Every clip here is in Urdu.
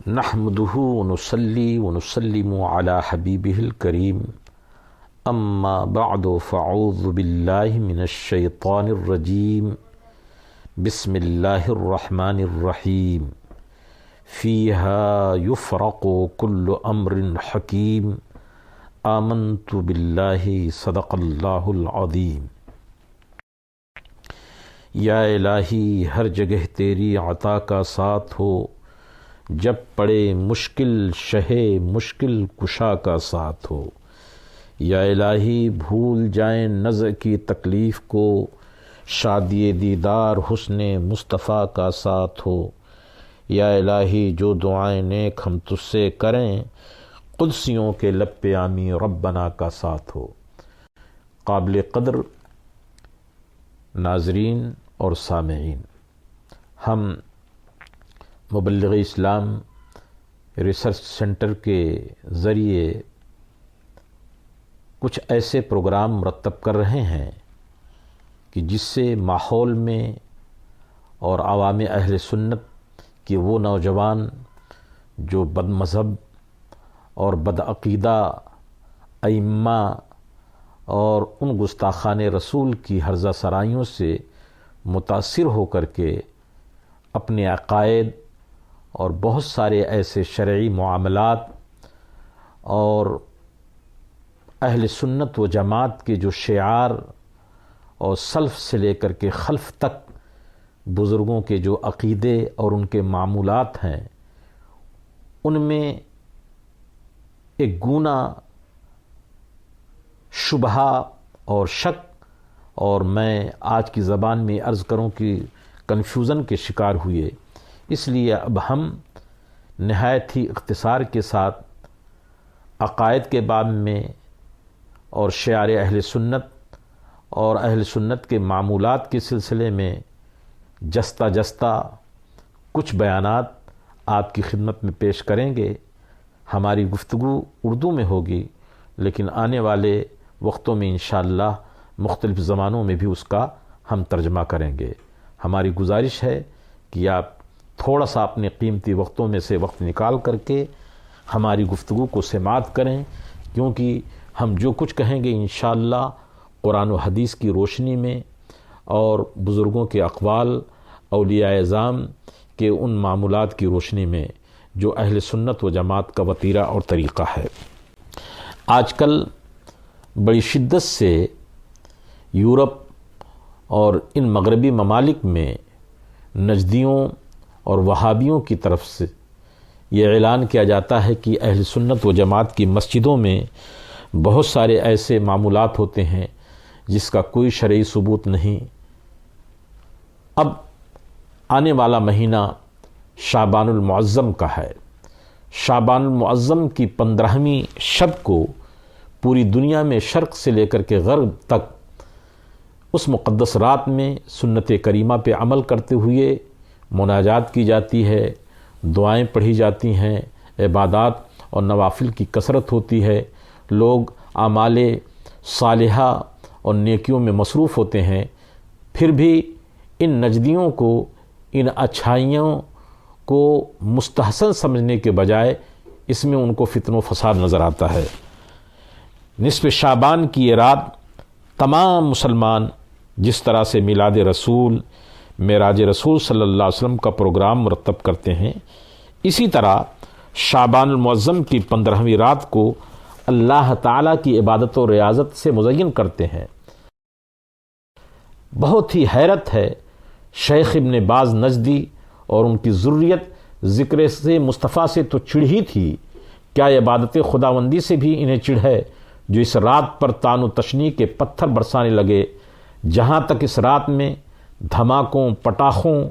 نحمده ونصلي ونسلم على حبيبه الكريم اما بعد فاعوذ بالله من الشيطان الرجيم بسم الله الرحمن الرحيم فيها يفرق كل امر حكيم آمنت بالله صدق الله العظيم۔ یا الہی ہر جگہ تیری عطا کا ساتھ ہو، جب پڑے مشکل شہے مشکل کشا کا ساتھ ہو۔ یا الہی بھول جائیں نزع کی تکلیف کو، شادی دیدار حسن مصطفیٰ کا ساتھ ہو۔ یا الہی جو دعائیں نیک ہم تجھ سے کریں، قدسیوں کے لب پہ آمین ربنا کا ساتھ ہو۔ قابل قدر ناظرین اور سامعین، ہم مبلغ اسلام ریسرچ سینٹر کے ذریعے کچھ ایسے پروگرام مرتب کر رہے ہیں کہ جس سے ماحول میں اور عوام اہل سنت کے وہ نوجوان جو بد مذہب اور بد عقیدہ ائمہ اور ان گستاخان رسول کی ہرزہ سرائیوں سے متاثر ہو کر کے اپنے عقائد اور بہت سارے ایسے شرعی معاملات اور اہل سنت و جماعت کے جو شعار اور سلف سے لے کر کے خلف تک بزرگوں کے جو عقیدے اور ان کے معمولات ہیں، ان میں ایک گونا شبہہ اور شک، اور میں آج کی زبان میں عرض کروں کہ کنفیوژن کے شکار ہوئے۔ اس لیے اب ہم نہایت ہی اختصار کے ساتھ عقائد کے باب میں اور شعار اہل سنت اور اہل سنت کے معمولات کے سلسلے میں جستہ جستہ کچھ بیانات آپ کی خدمت میں پیش کریں گے۔ ہماری گفتگو اردو میں ہوگی، لیکن آنے والے وقتوں میں انشاءاللہ مختلف زبانوں میں بھی اس کا ہم ترجمہ کریں گے۔ ہماری گزارش ہے کہ آپ تھوڑا سا اپنے قیمتی وقتوں میں سے وقت نکال کر کے ہماری گفتگو کو سماعت کریں، کیونکہ ہم جو کچھ کہیں گے انشاءاللہ قرآن و حدیث کی روشنی میں اور بزرگوں کے اقوال، اولیاء اعظام کے ان معمولات کی روشنی میں جو اہل سنت و جماعت کا وتیرہ اور طریقہ ہے۔ آج کل بڑی شدت سے یورپ اور ان مغربی ممالک میں نجدیوں اور وہابیوں کی طرف سے یہ اعلان کیا جاتا ہے کہ اہل سنت و جماعت کی مسجدوں میں بہت سارے ایسے معمولات ہوتے ہیں جس کا کوئی شرعی ثبوت نہیں۔ اب آنے والا مہینہ شعبان المعظم کا ہے۔ شعبان المعظم کی 15ویں شب کو پوری دنیا میں شرق سے لے کر کے غرب تک اس مقدس رات میں سنت کریمہ پہ عمل کرتے ہوئے مناجات کی جاتی ہے، دعائیں پڑھی جاتی ہیں، عبادات اور نوافل کی کثرت ہوتی ہے، لوگ اعمال صالحہ اور نیکیوں میں مصروف ہوتے ہیں۔ پھر بھی ان نجدیوں کو ان اچھائیوں کو مستحسن سمجھنے کے بجائے اس میں ان کو فتن و فساد نظر آتا ہے۔ نصف شعبان کی یہ رات تمام مسلمان جس طرح سے میلاد رسول، معراج رسول صلی اللہ علیہ وسلم کا پروگرام مرتب کرتے ہیں، اسی طرح شعبان المعظم کی 15ویں رات کو اللہ تعالیٰ کی عبادت و ریاضت سے مزین کرتے ہیں۔ بہت ہی حیرت ہے، شیخ ابن باز نجدی اور ان کی ذریت ذکر سے مصطفیٰ سے تو چڑ ہی تھی، کیا عبادت خداوندی سے بھی انہیں چڑ ہے جو اس رات پر تان و تشنیع کے پتھر برسانے لگے۔ جہاں تک اس رات میں دھماکوں، پٹاخوں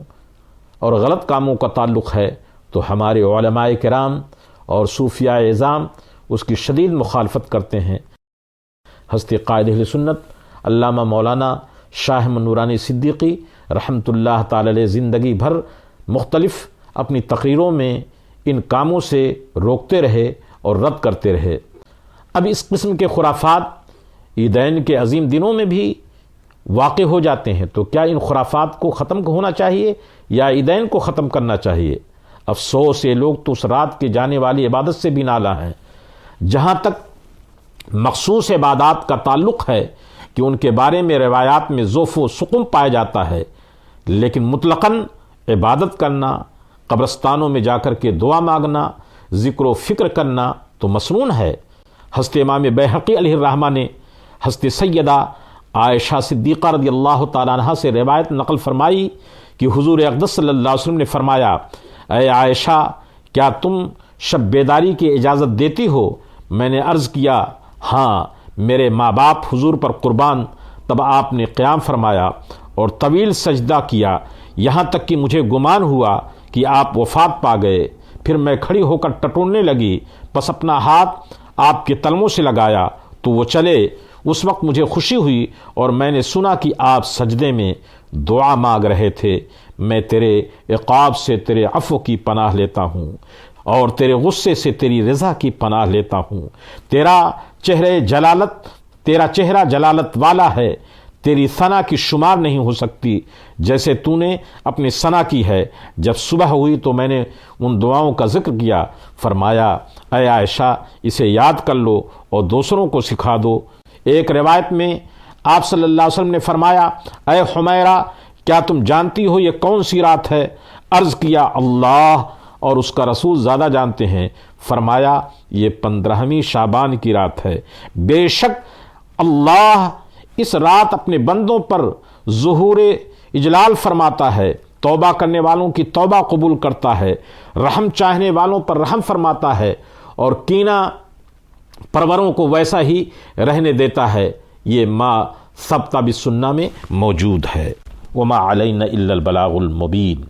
اور غلط کاموں کا تعلق ہے تو ہمارے علماء کرام اور صوفیاء اعظام اس کی شدید مخالفت کرتے ہیں۔ ہستی قائد اہل سنت علامہ مولانا شاہ احمد نورانی صدیقی رحمۃ اللہ تعالی علیہ زندگی بھر مختلف اپنی تقریروں میں ان کاموں سے روکتے رہے اور رد کرتے رہے۔ اب اس قسم کے خرافات عیدین کے عظیم دنوں میں بھی واقع ہو جاتے ہیں، تو کیا ان خرافات کو ختم ہونا چاہیے یا عیدین کو ختم کرنا چاہیے؟ افسوس یہ لوگ تو اس رات کے جانے والی عبادت سے بھی نالاں ہیں۔ جہاں تک مخصوص عبادات کا تعلق ہے کہ ان کے بارے میں روایات میں ضعف و سقم پایا جاتا ہے، لیکن مطلقاً عبادت کرنا، قبرستانوں میں جا کر کے دعا مانگنا، ذکر و فکر کرنا تو مسنون ہے۔ حضرت امام بیہقی علیہ الرحمہ نے حضرت سیدہ عائشہ صدیقہ رضی اللہ تعالیٰ عنہا سے روایت نقل فرمائی کہ حضور اقدس صلی اللہ علیہ وسلم نے فرمایا، اے عائشہ کیا تم شب بیداری کی اجازت دیتی ہو؟ میں نے عرض کیا ہاں، میرے ماں باپ حضور پر قربان۔ تب آپ نے قیام فرمایا اور طویل سجدہ کیا، یہاں تک کہ مجھے گمان ہوا کہ آپ وفات پا گئے۔ پھر میں کھڑی ہو کر ٹٹولنے لگی، پس اپنا ہاتھ آپ کے تلموں سے لگایا تو وہ چلے۔ اس وقت مجھے خوشی ہوئی اور میں نے سنا کہ آپ سجدے میں دعا مانگ رہے تھے۔ میں تیرے عقاب سے تیرے عفو کی پناہ لیتا ہوں اور تیرے غصے سے تیری رضا کی پناہ لیتا ہوں۔ تیرا چہرہ جلالت والا ہے، تیری ثنا کی شمار نہیں ہو سکتی، جیسے تو نے اپنی ثنا کی ہے۔ جب صبح ہوئی تو میں نے ان دعاؤں کا ذکر کیا، فرمایا اے عائشہ اسے یاد کر لو اور دوسروں کو سکھا دو۔ ایک روایت میں آپ صلی اللہ علیہ وسلم نے فرمایا، اے حمیرہ کیا تم جانتی ہو یہ کون سی رات ہے؟ عرض کیا اللہ اور اس کا رسول زیادہ جانتے ہیں۔ فرمایا یہ 15ویں شعبان کی رات ہے۔ بے شک اللہ اس رات اپنے بندوں پر ظہور اجلال فرماتا ہے، توبہ کرنے والوں کی توبہ قبول کرتا ہے، رحم چاہنے والوں پر رحم فرماتا ہے اور کینہ پروروں کو ویسا ہی رہنے دیتا ہے۔ یہ ما ثبت بالسنہ میں موجود ہے۔ وما علینا الا البلاغ المبین۔